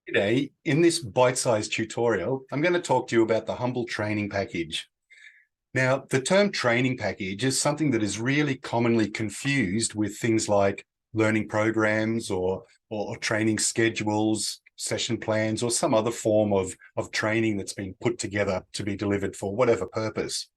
Today, in this bite-sized tutorial, I'm going to talk to you about the Humble Training Package. Now, the term training package is something that is really commonly confused with things like learning programs or training schedules, session plans, or some other form of training that's been put together to be delivered for whatever purpose.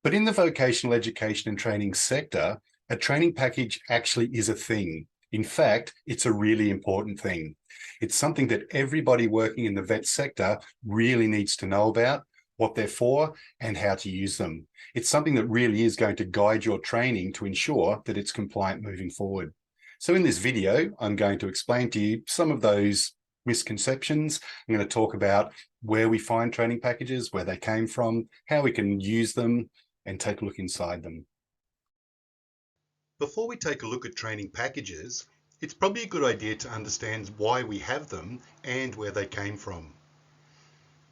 But in the vocational education and training sector, a training package actually is a thing. In fact, it's a really important thing. It's something that everybody working in the vet sector really needs to know about, what they're for, and how to use them. It's something that really is going to guide your training to ensure that it's compliant moving forward. So in this video, I'm going to explain to you some of those misconceptions. I'm going to talk about where we find training packages, where they came from, how we can use them, and take a look inside them. Before we take a look at training packages, it's probably a good idea to understand why we have them and where they came from.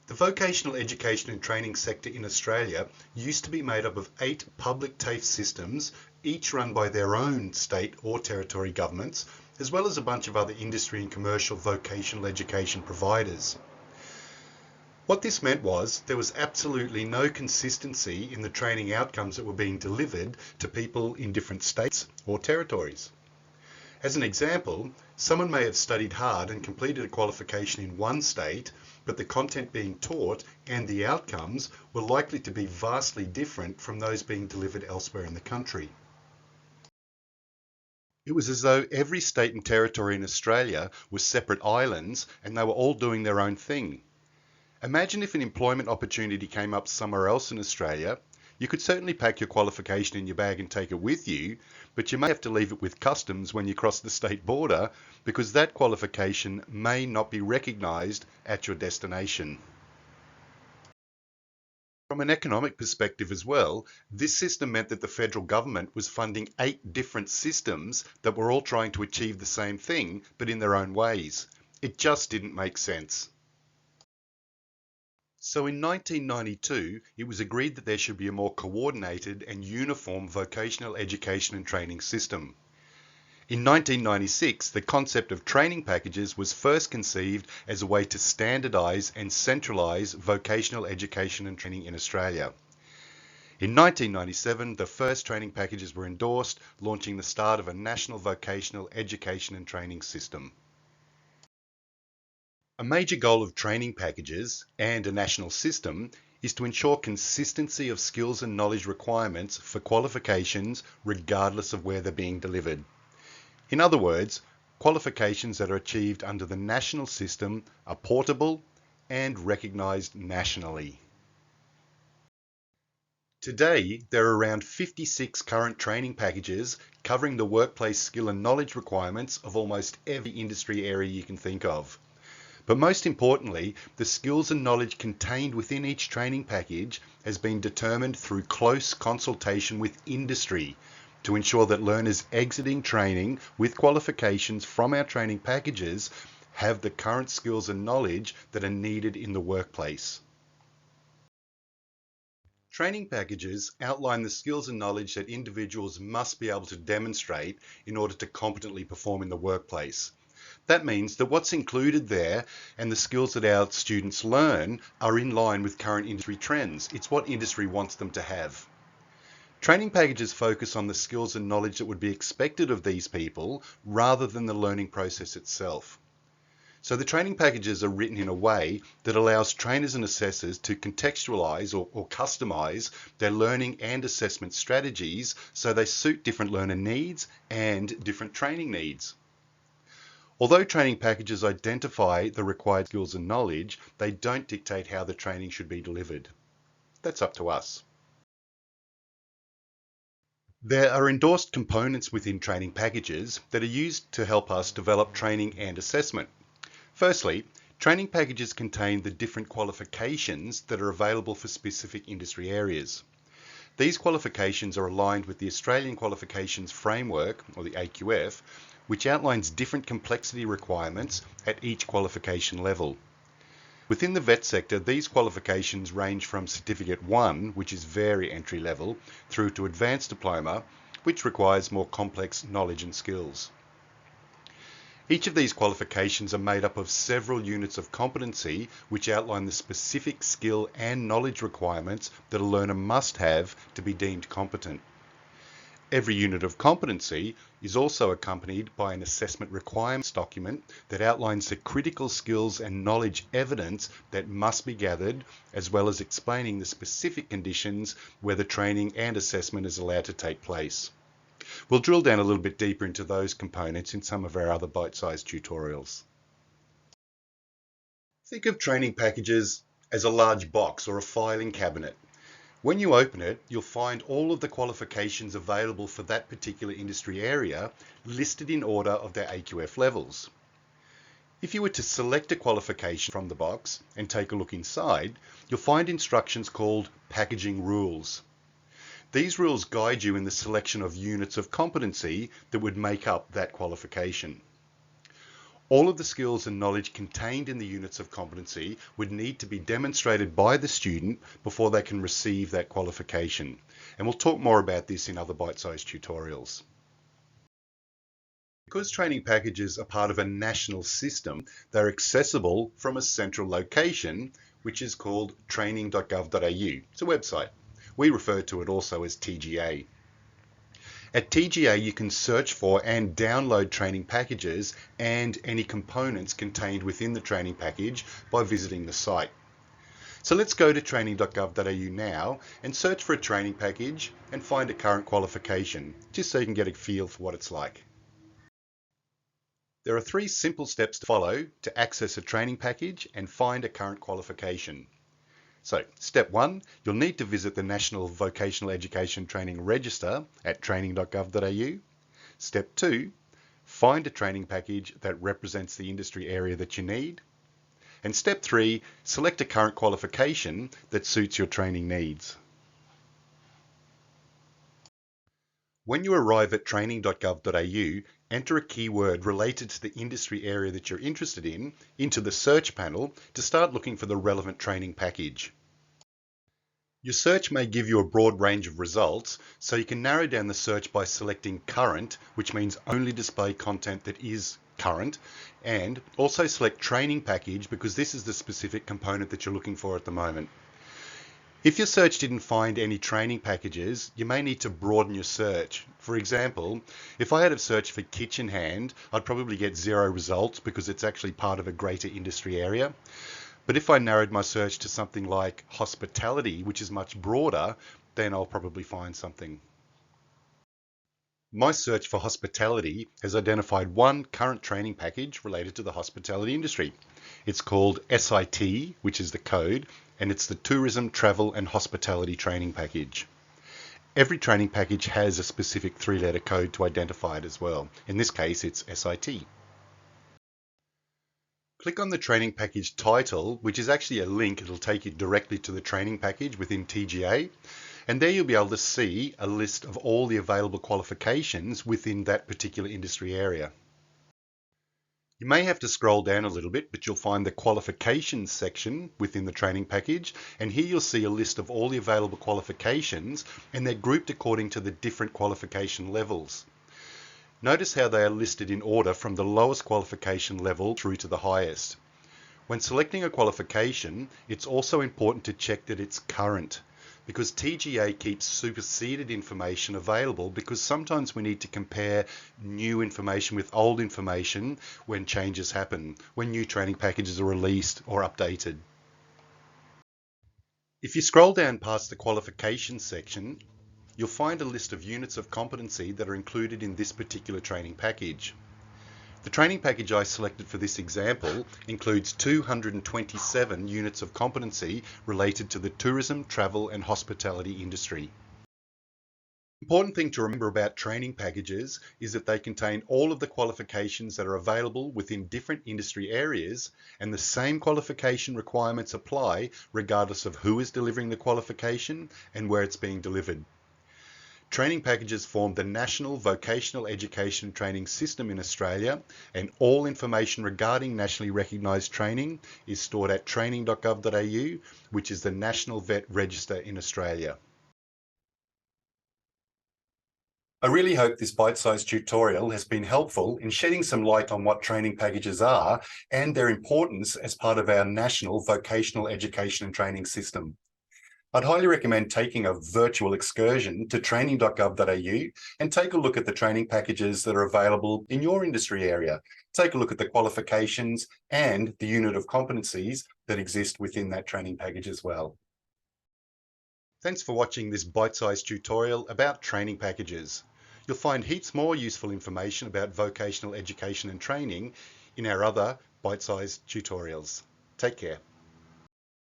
The vocational education and training sector in Australia used to be made up of 8 public TAFE systems, each run by their own state or territory governments, as well as a bunch of other industry and commercial vocational education providers. What this meant was there was absolutely no consistency in the training outcomes that were being delivered to people in different states or territories. As an example, someone may have studied hard and completed a qualification in one state, but the content being taught and the outcomes were likely to be vastly different from those being delivered elsewhere in the country. It was as though every state and territory in Australia was separate islands and they were all doing their own thing. Imagine if an employment opportunity came up somewhere else in Australia. You could certainly pack your qualification in your bag and take it with you, but you may have to leave it with customs when you cross the state border because that qualification may not be recognised at your destination. From an economic perspective as well, this system meant that the federal government was funding 8 different systems that were all trying to achieve the same thing, but in their own ways. It just didn't make sense. So in 1992, it was agreed that there should be a more coordinated and uniform vocational education and training system. In 1996, the concept of training packages was first conceived as a way to standardise and centralise vocational education and training in Australia. In 1997, the first training packages were endorsed, launching the start of a national vocational education and training system. A major goal of training packages and a national system is to ensure consistency of skills and knowledge requirements for qualifications regardless of where they're being delivered. In other words, qualifications that are achieved under the national system are portable and recognised nationally. Today, there are around 56 current training packages covering the workplace skill and knowledge requirements of almost every industry area you can think of. But most importantly, the skills and knowledge contained within each training package has been determined through close consultation with industry to ensure that learners exiting training with qualifications from our training packages have the current skills and knowledge that are needed in the workplace. Training packages outline the skills and knowledge that individuals must be able to demonstrate in order to competently perform in the workplace. That means that what's included there and the skills that our students learn are in line with current industry trends. It's what industry wants them to have. Training packages focus on the skills and knowledge that would be expected of these people rather than the learning process itself. So the training packages are written in a way that allows trainers and assessors to contextualize or customize their learning and assessment strategies so they suit different learner needs and different training needs. Although training packages identify the required skills and knowledge, they don't dictate how the training should be delivered. That's up to us. There are endorsed components within training packages that are used to help us develop training and assessment. Firstly, training packages contain the different qualifications that are available for specific industry areas. These qualifications are aligned with the Australian Qualifications Framework, or the AQF, which outlines different complexity requirements at each qualification level. Within the vet sector, these qualifications range from Certificate 1, which is very entry level, through to Advanced Diploma, which requires more complex knowledge and skills. Each of these qualifications are made up of several units of competency which outline the specific skill and knowledge requirements that a learner must have to be deemed competent. Every unit of competency is also accompanied by an assessment requirements document that outlines the critical skills and knowledge evidence that must be gathered, as well as explaining the specific conditions where the training and assessment is allowed to take place. We'll drill down a little bit deeper into those components in some of our other bite-sized tutorials. Think of training packages as a large box or a filing cabinet. When you open it, you'll find all of the qualifications available for that particular industry area listed in order of their AQF levels. If you were to select a qualification from the box and take a look inside, you'll find instructions called packaging rules. These rules guide you in the selection of units of competency that would make up that qualification. All of the skills and knowledge contained in the units of competency would need to be demonstrated by the student before they can receive that qualification. And we'll talk more about this in other bite-sized tutorials. Because training packages are part of a national system, they're accessible from a central location, which is called training.gov.au. It's a website. We refer to it also as TGA. At TGA, you can search for and download training packages and any components contained within the training package by visiting the site. So let's go to training.gov.au now and search for a training package and find a current qualification, just so you can get a feel for what it's like. There are 3 simple steps to follow to access a training package and find a current qualification. So, step 1, you'll need to visit the National Vocational Education Training Register at training.gov.au. Step 2, find a training package that represents the industry area that you need. And step 3, select a current qualification that suits your training needs. When you arrive at training.gov.au, enter a keyword related to the industry area that you're interested in into the search panel to start looking for the relevant training package. Your search may give you a broad range of results, so you can narrow down the search by selecting current, which means only display content that is current, and also select training package because this is the specific component that you're looking for at the moment. If your search didn't find any training packages, you may need to broaden your search. For example, if I had a search for kitchen hand, I'd probably get 0 results because it's actually part of a greater industry area. But if I narrowed my search to something like hospitality, which is much broader, then I'll probably find something. My search for hospitality has identified one current training package related to the hospitality industry. It's called SIT, which is the code, and it's the Tourism, Travel and Hospitality Training Package. Every training package has a specific 3-letter code to identify it as well. In this case, it's SIT. Click on the training package title, which is actually a link. It'll take you directly to the training package within TGA. And there you'll be able to see a list of all the available qualifications within that particular industry area. You may have to scroll down a little bit, but you'll find the qualifications section within the training package. And here you'll see a list of all the available qualifications, and they're grouped according to the different qualification levels. Notice how they are listed in order from the lowest qualification level through to the highest. When selecting a qualification, it's also important to check that it's current, because TGA keeps superseded information available because sometimes we need to compare new information with old information when changes happen, when new training packages are released or updated. If you scroll down past the qualifications section, you'll find a list of units of competency that are included in this particular training package. The training package I selected for this example includes 227 units of competency related to the tourism, travel and hospitality industry. The important thing to remember about training packages is that they contain all of the qualifications that are available within different industry areas, and the same qualification requirements apply regardless of who is delivering the qualification and where it's being delivered. Training packages form the national vocational education training system in Australia, and all information regarding nationally recognised training is stored at training.gov.au, which is the National Vet Register in Australia. I really hope this bite-sized tutorial has been helpful in shedding some light on what training packages are and their importance as part of our national vocational education and training system. I'd highly recommend taking a virtual excursion to training.gov.au and take a look at the training packages that are available in your industry area. Take a look at the qualifications and the unit of competencies that exist within that training package as well. Thanks for watching this bite-sized tutorial about training packages. You'll find heaps more useful information about vocational education and training in our other bite-sized tutorials. Take care.